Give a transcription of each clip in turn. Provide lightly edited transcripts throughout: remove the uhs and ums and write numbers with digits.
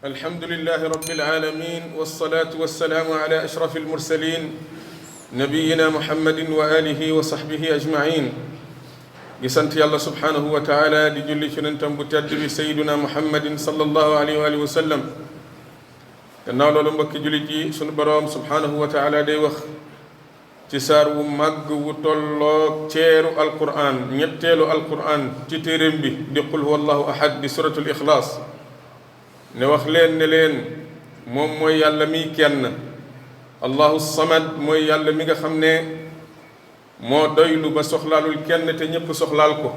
الحمد لله رب العالمين والصلاة والسلام على أشرف المرسلين نبينا محمد وآله وصحبه أجمعين يسنت الله سبحانه وتعالى لجل شننتم بتدبي سيدنا محمد صلى الله عليه وآله وسلم gannaaw loolu mbokki jullit yi sunu boroom subhanahu wa taala day wax ci saar wu màgg wu tolloog ceeru alquran ñetteelu alquran ci téeréem bi di qul huwa allahu ahad di suratul ixlaas ne wax leen ne leen moom mooy yàlla miy kenn allahu samad mooy yàlla mi nga xam ne moo doylu ba soxlaalul kenn te ñépp soxlaal ko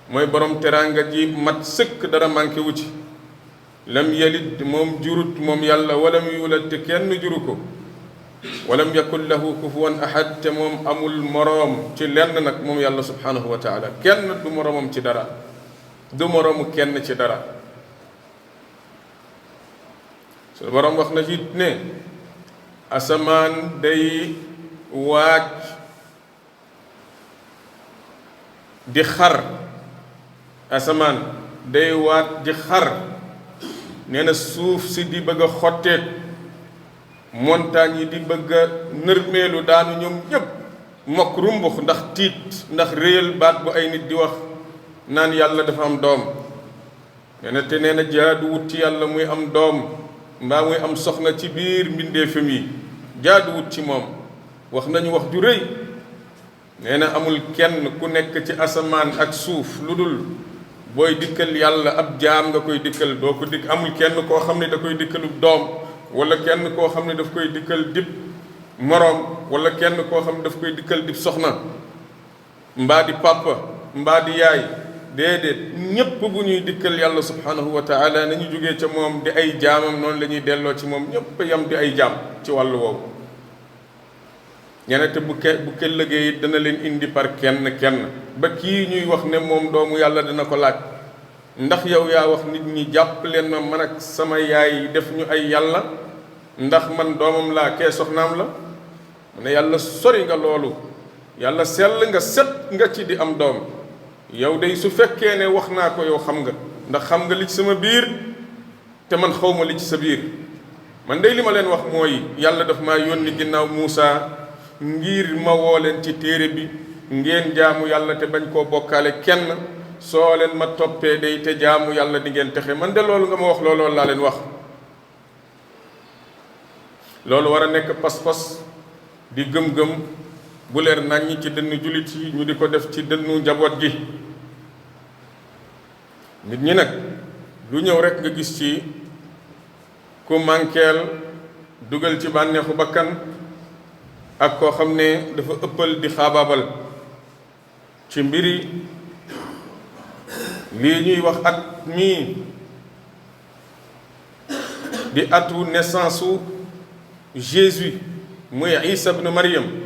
mooy borom teraanga ji mat sëkk dara manqué wu ci lam yalid moom jurut moom yàlla walam yulad te kenn juru ko walam yakun lahu kufuwan ahad te moom amul moroom ci lenn nag moom yàlla subhanahu wa taala kenn du moroomam ci dara du moroomu kenn ci dara su boroom wax na ci ne asamaan day waaj di xar asamaan day waaj di xar nee na suuf si di bëgg a xotteek montagne yi di bëgg a nërmeelu daanu ñoom ñépp mokk rumbux ndax tiit ndax réyal baat bu ay nit di wax naan yàlla dafa am doom nee na te nee na jaaduwut ci yàlla muy am doom mbaa muy am soxna ci biir mbindeefam yi jaaduwut ci moom wax nañu wax ju rëy nee na amul kenn ku nekk ci asamaan ak suuf lu dul booy dikkal yàlla ab jaam nga koy dikkal doo ko dikk amul kenn koo xam ne da koy dikkalub doom wala kenn koo xam ne daf koy dikkal dib moroom wala kenn koo xam ne daf koy dikkal dib soxna mbaa di papa mbaa di yaay déedéet ñépp bu ñuy dikkal yàlla subhanahu wa taala nañu jógee ca moom di ay jaamam noonu la ñuy delloo ci moom ñépp yam di ay jaam ci wàllu woowu ñene te bu liggéey it dana leen indi par kenn ba kii ñuy wax ne moom doomu yàlla dana ko laaj ndax yow yaa wax nit ñi jàpp leen ma man ak sama yaay def ñu ay yàlla ndax man doomam laa kee soxnaam la mu ne yàlla sori nga loolu yàlla sell nga set nga ci di am doom yow day su fekkee ne wax naa ko yow xam nga ndax xam nga li ci sama biir te man xawma li ci sa biir man day li ma leen wax mooy yàlla daf maa yónni ginnaaw Muusa ngir ma woo leen ci téere bi ngeen jaamu yàlla te bañ koo bokkaale kenn soo leen ma toppee day te jaamu yàlla di ngeen texe man de loolu nga ma wax loolu laa leen wax loolu war a nekk pas-pas di gëm-gëm bu leer naññ ci dënnu jullit yi ñu di ko def ci dënnu njaboot gi nit ñi nag lu ñëw rek nga gis ci ku mànkeel dugal ci bànneexu bakkan ak koo xam ne dafa ëppal di xaabaabal ci mbiri lii ñuy wax at mii di atu naissance su Jésus muy Isa ibn Maryam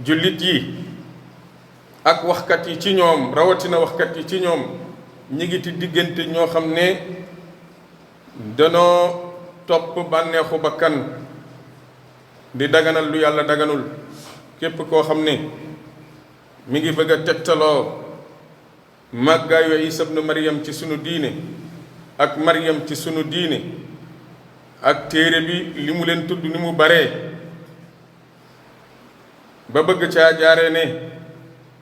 jullit yi ak waxkat yi ci ñoom rawatina waxkat yi ci ñoom ñi ngi ci diggante ñoo xam ne danoo topp bànneexu bakkan di daganal lu yàlla daganul képp koo xam ne mi ngi bëgg a tegtaloo màggaayu Isa ibn Maryam ci sunu diine ak Maryam ci sunu diine ak téere bi li mu leen tudd ni mu baree ba bëgg caa jaare ne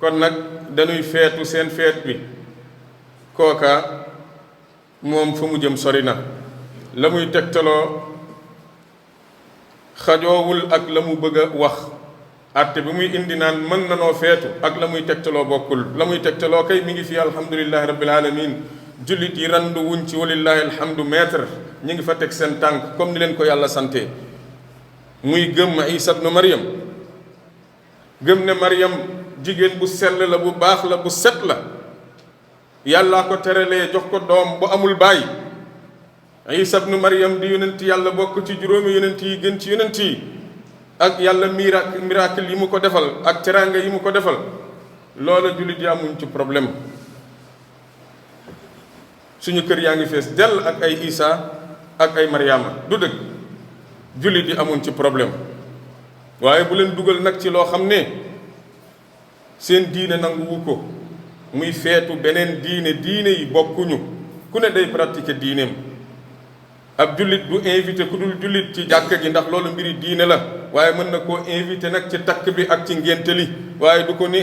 kon nag dañuy feetu seen feet bi kooka moom fa mu jëm sori na la muy tegtaloo xajoowul ak la mu bëgg a wax atte bi muy indi naan mën na noo feetu ak la muy tegtaloo bokkul la muy tegtaloo kay mi ngi fi alhamdulillahi rabbil alamin jullit yi randu wuñ ci walillahi alhamdu maître ñi ngi fa teg seen tànk comme ni leen ko yàlla sante muy gëm Isa ibn Maryam gëm ne Maryam jigéen bu sell la bu baax la bu set la yàllaa ko teralee jox ko doom bu amul baay Isa ibn Maryam di yonent yàlla bokk ci juróomi yonent yi gën ci yonent yi ak yàlla miracle yi mu ko defal ak teraanga yi mu ko defal loola jullit yi amuñ ci problème suñu kër yaa ngi fees dell ak ay Isa ak ay Maryama du dëgg jullit yi amuñ ci problème waaye bu leen dugal nag ci loo xam ne seen diine nanguwu ko muy feetu beneen diine yi bokkuñu ku ne day pratiquer diineem. ab jullit du invité ku dul jullit ci jàkka ji ndax loolu mbiri diine la, waaye mën na koo invité nag ci takk bi ak ci ngénte li, waaye du ko ni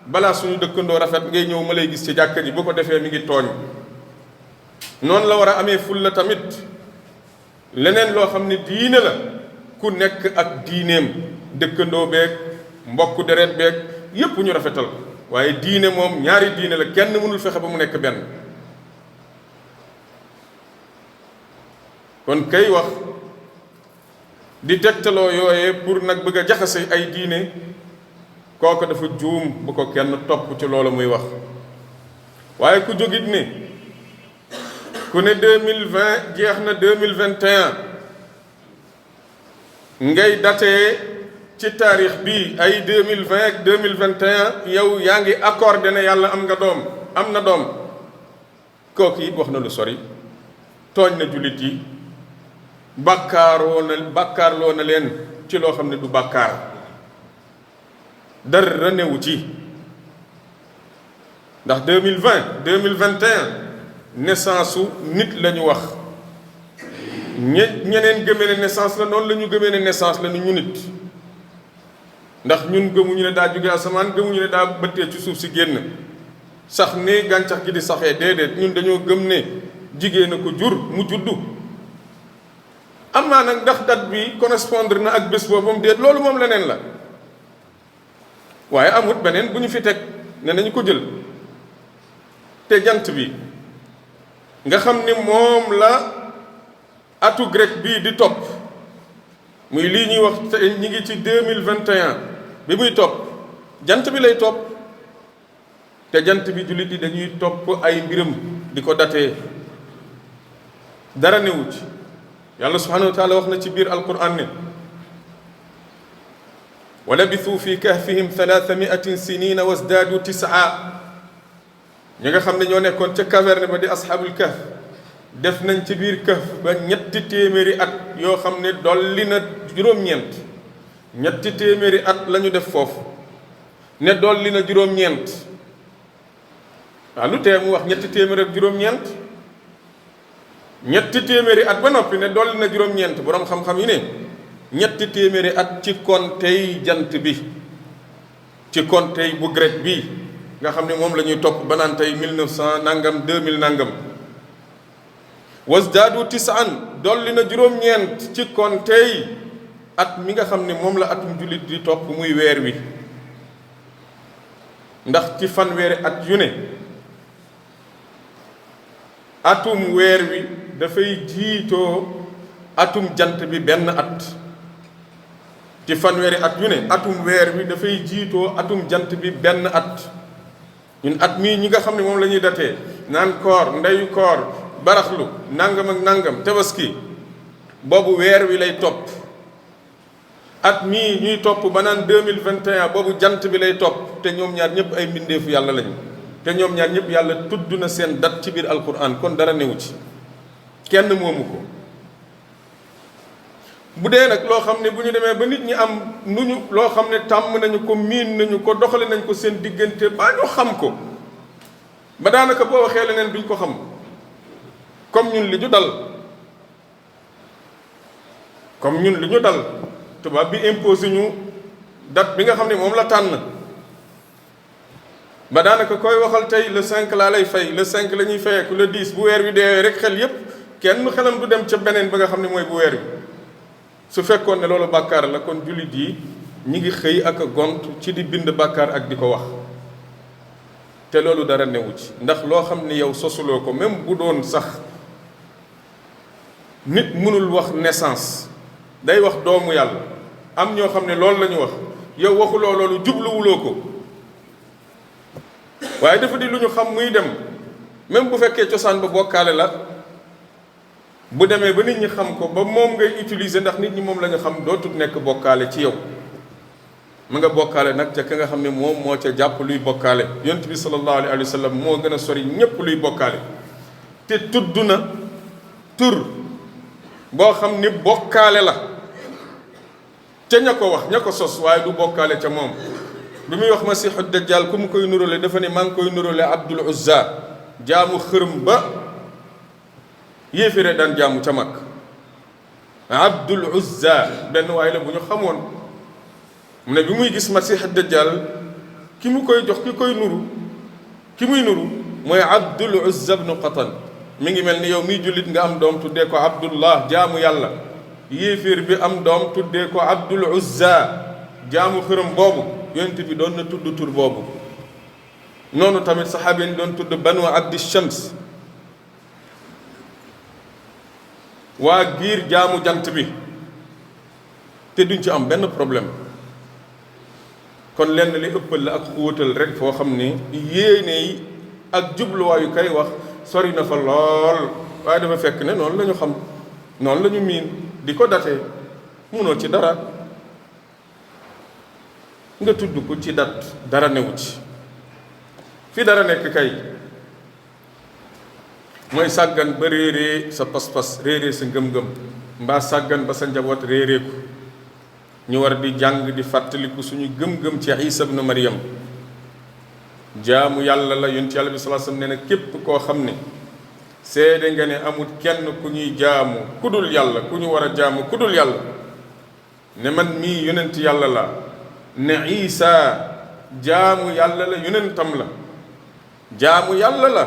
balaa suñu dëkkandoo rafet ngay ñëw ma lay gis ci jàkka ji, bu ko defee mi ngi tooñ. noonu la war a amee ful la tamit leneen loo xam ne diine la, ku nekk ak diineem, dëkkandoo beeg mbokk deret beeg yépp ñu rafetal ko, waaye diine moom ñaari diine la, kenn mënul fexe ba mu nekk benn. kon kay wax di tegtaloo yooyee pour nag bëgg a jaxase ay diine, kooku dafa juum, bu ko kenn topp ci loolu muy wax. waaye ku jógit ne ku ne 2020 jeex na 2021 ngay datee ci taarix bi ay 2020 ak 2021 yow yaa ngi accordé ne yàlla am na doom, kooku it wax na lu sori, tooñ na jullit yi, bàkkaarloo na leen ci loo xam ne du bàkkaar, dara newu ci. ndax 2020 2021 naissance su nit la ñu wax, ñeneen gëmee ne naissance la, noonu la ñu gëmee ne naissance la ñu nit. ndax ñun gëmuñu ne daa jóge asamaan, gëmuñu ne daa bëttee ci suuf si génn sax ne gàncax gi di saxee, déedéet, ñun dañoo gëm ne jigéen a ko jur mu juddu. am naa nag ndax date bi correspondre na ak bés boobam déet, loolu moom leneen la, waaye amut beneen bu ñu fi teg ne nañu ko jël. te jant bi nga xam ni moom la atu grec bii di topp, muy lii ñuy wax ñi ngi ci 2021 bi muy topp, jant bi lay topp. te jant bi jullit yi dañuy topp ay mbiram di ko datee, dara newu ci. yàlla subhanahu wa taala wax na ci biir alquran ne wa labithu fi kahfihim 300 sinina wasdaadu 9. ñi nga xam ne ñoo nekkoon ca caverne ba di asxaabul kahf def nañ ci biir kahf ba 300 at yoo xam ne dolli na juróom-ñeent. 300 at la ñu def foofu ne dolli na juróom-ñeent. waaw lu tee mu wax 300 ak juróom-ñeent, 300 at ba noppi ne dolli na juróom-ñeent. boroom xam-xam yi ne 300 at ci kontey jant bi, ci kontey bu grec bi nga xam ne moom la ñuy topp ba naan tey 1900 nangam 2000 nangam. wasdaadu 9 dolli na juróom-ñeent ci kontey at mi nga xam ne moom la atum jullit di topp, muy weer wi. ndax ci fanweeri at yu ne atum weer wi dafay jiitoo atum jant bi benn at. ci fanweeri at yu ne atum weer wi dafay jiitoo atum jant bi benn at. ñun at mii ñi nga xam ne moom la ñuy datee naan koor, ndeyu koor, baraxlu, nangam ak nangam, tabaski, boobu weer wi lay topp. at mii ñuy topp ba naan 2021 boobu jant bi lay topp. te ñoom ñaar ñëpp ay mbindeefu yàlla lañu, te ñoom ñaar ñëpp yàlla tudd na seen dat ci biir alquran, kon dara newu ci, kenn moomu ko. bu dee nag loo xam ne bu ñu demee ba nit ñi am nu ñu loo xam ne tàmm nañu ko, miin nañu ko, doxale nañ ko seen diggante ba ñu xam ko, ba daanaka boo waxee leneen duñ ko xam, comme ñun li ñu dal tubaab bi imposé ñu date bi nga xam ne moom la tànn, ba daanaka koy waxal tey le 5 laa lay fay, le 5 la ñuy fayeeku, le 10 bu weer wi deewee rek xel yépp kenn xelam du dem ca beneen ba nga xam ne mooy bu weer wi. su fekkoon ne loolu bàkkaar la, kon jullit yi ñi ngi xëy ak a gont ci di bind bàkkaar ak di ko wax, te loolu dara newu ci. ndax loo xam ne yow sosuloo ko, même bu doon sax nit mënul wax naissance, day wax doomu yàlla, am ñoo xam ne loolu la ñu wax, yow waxuloo loolu, jubluwuloo ko, waaye dafa di lu ñu xam muy dem, même bu fekkee cosaan ba bokkaale la, bu demee ba nit ñi xam ko ba moom ngay utiliser, ndax nit ñi moom la ñu xam, dootul nekk bokkaale ci yow. mu nga bokkaale nag ca ka nga xam ne moom moo ca jàpp luy bokkaale. yonent bi sallallahu alayhi wa sallam moo gën a sori ñépp luy bokkaale, te tudd na tur boo xam ni bokkaale la ca ña ko wax, ña ko sos, waaye du bokkaale ca moom. bi muy wax masiixu dajjal ku mu koy nurale dafa ne maa ngi koy nurale Abdul Uzza, jaamu xërëm ba yéefére daan jaamu ca mag. Abdul Uzza benn waay la bu ñu xamoon mu ne bi muy gis Masiix Dajjal ki mu koy jox ki muy nuru mooy Abdul Uzza ibnu Qatan. mi ngi mel ni yow miy jullit nga am doom tuddee ko Abdullah jaamu yàlla, yéeféer bi am doom tuddee ko Abdul Uzza jaamu xërëm boobu. yonent bi doon na tudd tur boobu. noonu tamit saxaaba yi doon tudd Banu Abdi Shams, waa giir jaamu jant bi, te duñ ci am benn problème. kon lenn li ëppal la ak xóotal rek foo xam ne yéene yi ak jubluwaayu kay wax sori na fa lool, waaye dafa fekk ne noonu la ñu xam, noonu la ñu miin di ko datee. munoo ci dara, nga tudd ko ci dat dara newu ci. fi dara nekk kay mooy sàggan ba réeree sa pas-pas, réeree sa ngëm-ngëm, mbaa sàggan ba sa njaboot réeree ko. ñu war di jàng di fàttaliku suñu gëm-gëm ci Isa ibnu Maryam. jaamu yàlla la. yonent yàlla bi sallallahu alayhi wasallam nee na képp koo xam ne seede nga ne amul kenn ku ñuy jaamu ku dul yàlla, ku ñu war a jaamu ku dul yàlla, ne man mii yonent yàlla la, ne Isa jaamu yàlla la, yonentam la. jaamu yàlla la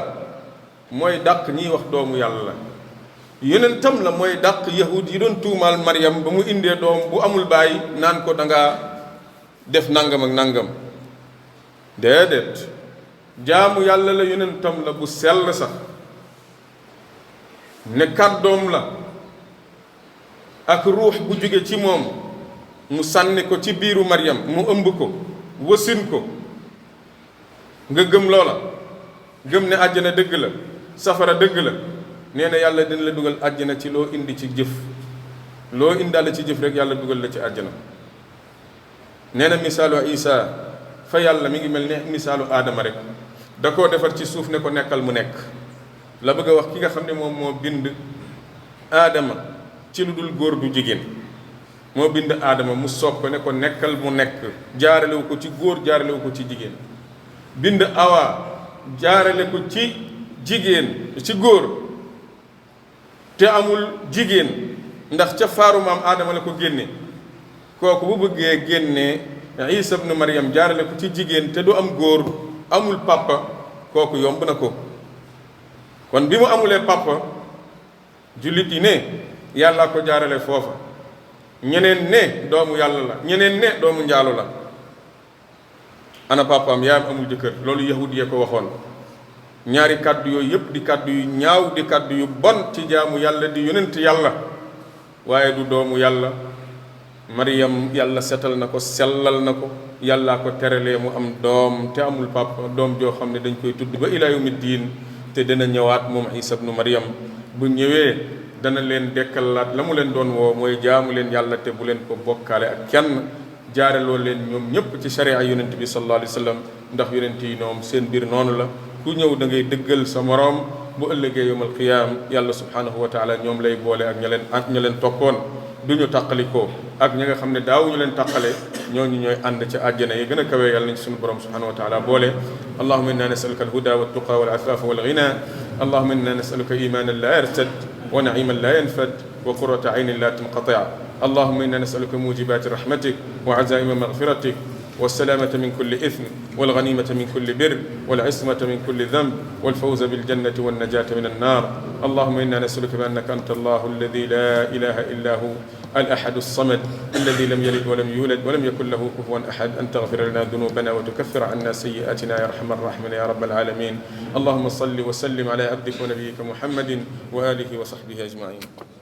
mooy dàq ñiy wax doomu yàlla la, yonentam la mooy dàq yahud yi doon tuumaal Maryam ba mu indee doom bu amul bàyyi naan ko dangaa def nangam ak nangam. déedéet, jaamu yàlla la, yonentam la bu sell sax, ne kàddoom la ak ruux bu jóge ci moom mu sànni ko ci biiru Maryam, mu ëmb ko wasin ko. nga gëm loola, gëm ne àjjana dëgg la, safara dëgg la, nee na yàlla dina la dugal àjjana ci loo indi ci jëf. loo indaale ci jëf rek yàlla dugal la ci àjjana. nee na misaalu Isa fa yàlla mi ngi mel ne misaalu aadama rek, da koo defar ci suuf ne ko nekkal mu nekk. la bëgg a wax ki nga xam ne moom moo bind aadama ci lu dul góor du jigéen, moo bind aadama mu soob ko ne ko nekkal mu nekk, jaaralewu ko ci góor, jaaralewu ko ci jigéen. bind awa jaarale ko ci jigéen, ci góor, te amul jigéen ndax ca faaru maam aadama la ko génne. kooku bu bëggee génnee Isa ibnu Maryam jaarale ko ci jigéen te du am góor, amul papa, kooku yomb na ko. kon bi mu amulee papa, jullit yi ne yàllaa ko jaarale foofa, ñeneen ne doomu yàlla la, ñeneen ne doomu njaalo la. ana papaam yaayam amul jëkkër, loolu yahud yee ko waxoon. ñaari kàddu yooyu yëpp di kàddu yu ñaaw, di kàddu yu bon ci jaamu yàlla, di yonent yàlla, waaye du doomu yàlla. Maryam yàlla setal na ko, sellal na ko, yàllaa ko teralee mu am doom te amul papa, doom joo xam ne dañ koy tudd ba ilaa yawmi diin. te dana ñëwaat moom Isa ibnu Maryam, bu ñëwee dana leen dekkalaat la mu leen doon woo, mooy jaamu leen yàlla te bu leen ko bokkaale ak kenn. jaareloo leen ñoom ñëpp ci sharia yonent bi sallallahu alayhi wa sallam, ndax yonent yi ñoom seen biir noonu la. ku ñëw da ngay dëggal sa moroom, bu ëllëgee yawmal qiyaam yàlla subhanahu wa taala ñoom lay boole ak ña leen toppoon. du ñu tàqalikoo ak ñi nga xam ne daawuñu leen tàqale, ñooñu ñooy ànd ci àjjana yi gën a kawee. yàlla nañ ci suñu borom subhanahu wa taala boole. allahumma inna nasaluka alhuda waltuqa walafaafa walghina. allahumma inna nasaluka imanan la yartad wa naiman la yanfad wa qurrata aynin la tanqati. allahumma inna nasaluka mujibati rahmatik wa azaima maghfiratik والسلامة من كل إثم والغنيمة من كل بر والعصمة من كل ذنب والفوز بالجنة والنجاة من النار. اللهم إنا نسألك بأنك أنت الله الذي لا إله إلا هو الأحد الصمد الذي لم يلد ولم يولد ولم يكن له كفوا أحد أن تغفر لنا ذنوبنا وتكفر عنا سيئاتنا يا أرحم الراحمين يا رب العالمين. اللهم صل وسلم على عبدك ونبيك محمد وآله وصحبه أجمعين.